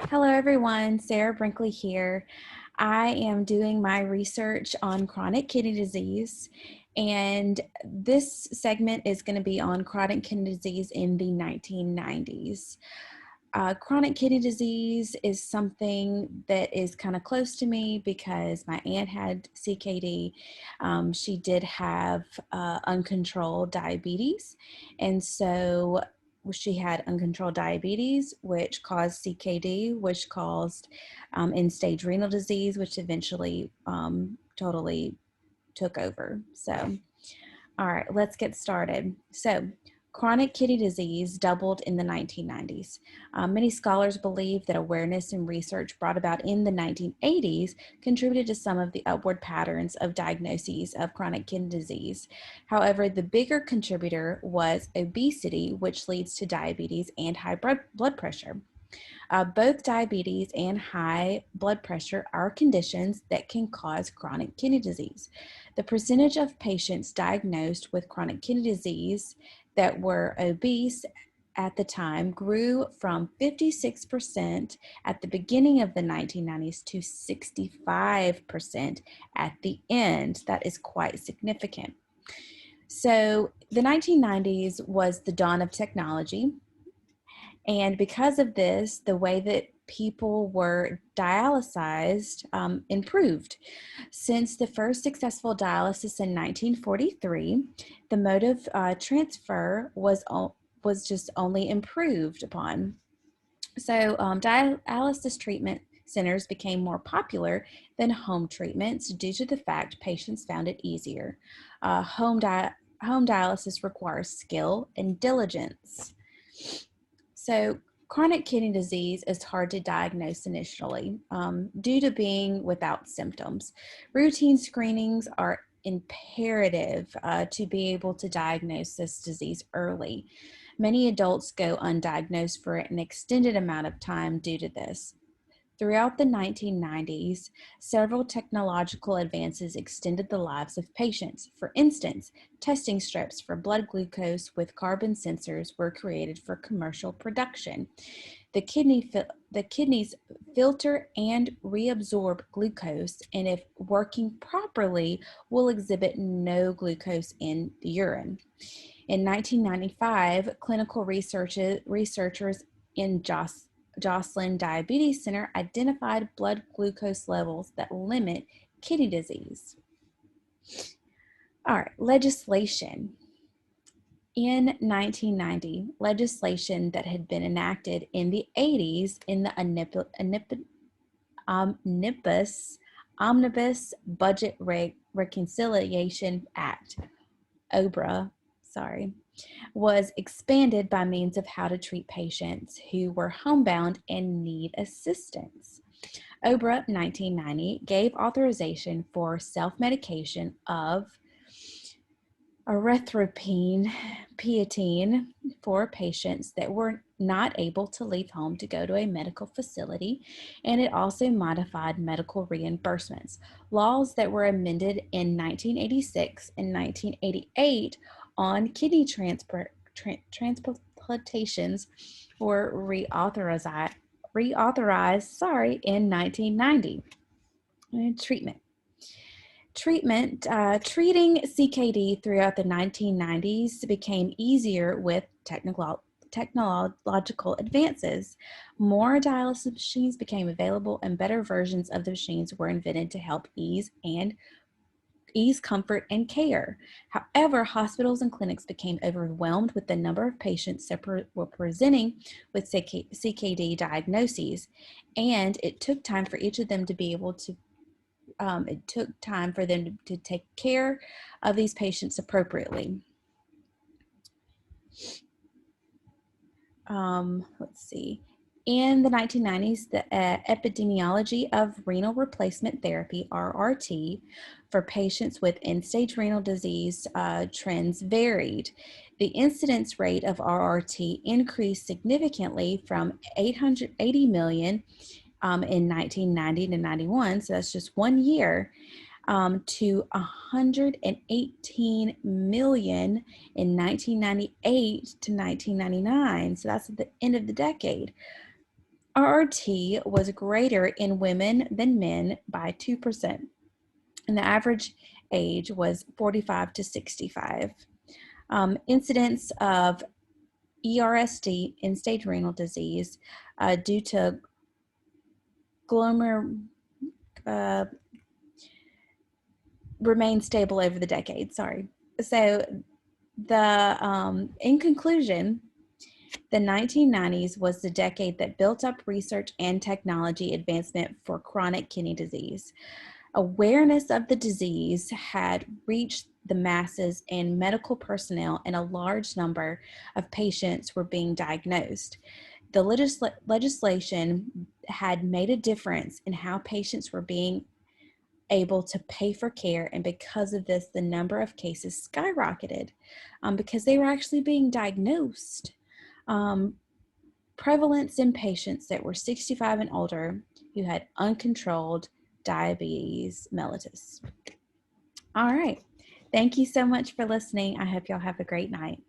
Hello everyone, Sarah Brinkley here. I am doing my research on chronic kidney disease, and this segment is going to be on chronic kidney disease in the 1990s. Chronic kidney disease is something that is kind of close to me because my aunt had CKD. She did have uncontrolled diabetes, and so she had uncontrolled diabetes, which caused CKD, which caused end-stage renal disease, which eventually totally took over. So, all right, let's get started. So, chronic kidney disease doubled in the 1990s. Many scholars believe that awareness and research brought about in the 1980s contributed to some of the upward patterns of diagnoses of chronic kidney disease. However, the bigger contributor was obesity, which leads to diabetes and high blood pressure. Both diabetes and high blood pressure are conditions that can cause chronic kidney disease. The percentage of patients diagnosed with chronic kidney disease that were obese at the time grew from 56% at the beginning of the 1990s to 65% at the end. That is quite significant. So the 1990s was the dawn of technology. And because of this, the way that people were dialysized improved. Since the first successful dialysis in 1943, the mode of transfer was just only improved upon. So dialysis treatment centers became more popular than home treatments due to the fact patients found it easier. Home dialysis requires skill and diligence. So chronic kidney disease is hard to diagnose initially due to being without symptoms. Routine screenings are imperative to be able to diagnose this disease early. Many adults go undiagnosed for an extended amount of time due to this. Throughout the 1990s, several technological advances extended the lives of patients. For instance, testing strips for blood glucose with carbon sensors were created for commercial production. The kidneys filter and reabsorb glucose, and if working properly, will exhibit no glucose in the urine. In 1995, clinical researchers in Joslin Diabetes Center identified blood glucose levels that limit kidney disease. All right, legislation. In 1990, legislation that had been enacted in the 80s in the Omnibus Budget Reconciliation Act, OBRA, was expanded by means of how to treat patients who were homebound and need assistance. OBRA 1990 gave authorization for self-medication of erythropoietin for patients that were not able to leave home to go to a medical facility, and it also modified medical reimbursements. Laws that were amended in 1986 and 1988 on kidney transplantations were reauthorized in 1990. Treating CKD throughout the 1990s became easier with technological advances. More dialysis machines became available, and better versions of the machines were invented to help ease comfort and care. However, hospitals and clinics became overwhelmed with the number of patients that were presenting with CKD diagnoses, and it took time for each of them to be able to it took time for them to take care of these patients appropriately. Let's see. In the 1990s, the epidemiology of renal replacement therapy, RRT, for patients with end-stage renal disease trends varied. The incidence rate of RRT increased significantly from 880 million in 1990 to 91, so that's just 1 year, to 118 million in 1998 to 1999, so that's at the end of the decade. RRT was greater in women than men by 2%, and the average age was 45 to 65. Incidence of ERSD, end-stage renal disease, due to glomer remained stable over the decades. Sorry. So in conclusion, the 1990s was the decade that built up research and technology advancement for chronic kidney disease. Awareness of the disease had reached the masses, and medical personnel and a large number of patients were being diagnosed. The legislation had made a difference in how patients were being able to pay for care, and because of this, the number of cases skyrocketed because they were actually being diagnosed. Prevalence in patients that were 65 and older who had uncontrolled diabetes mellitus. All right. Thank you so much for listening. I hope y'all have a great night.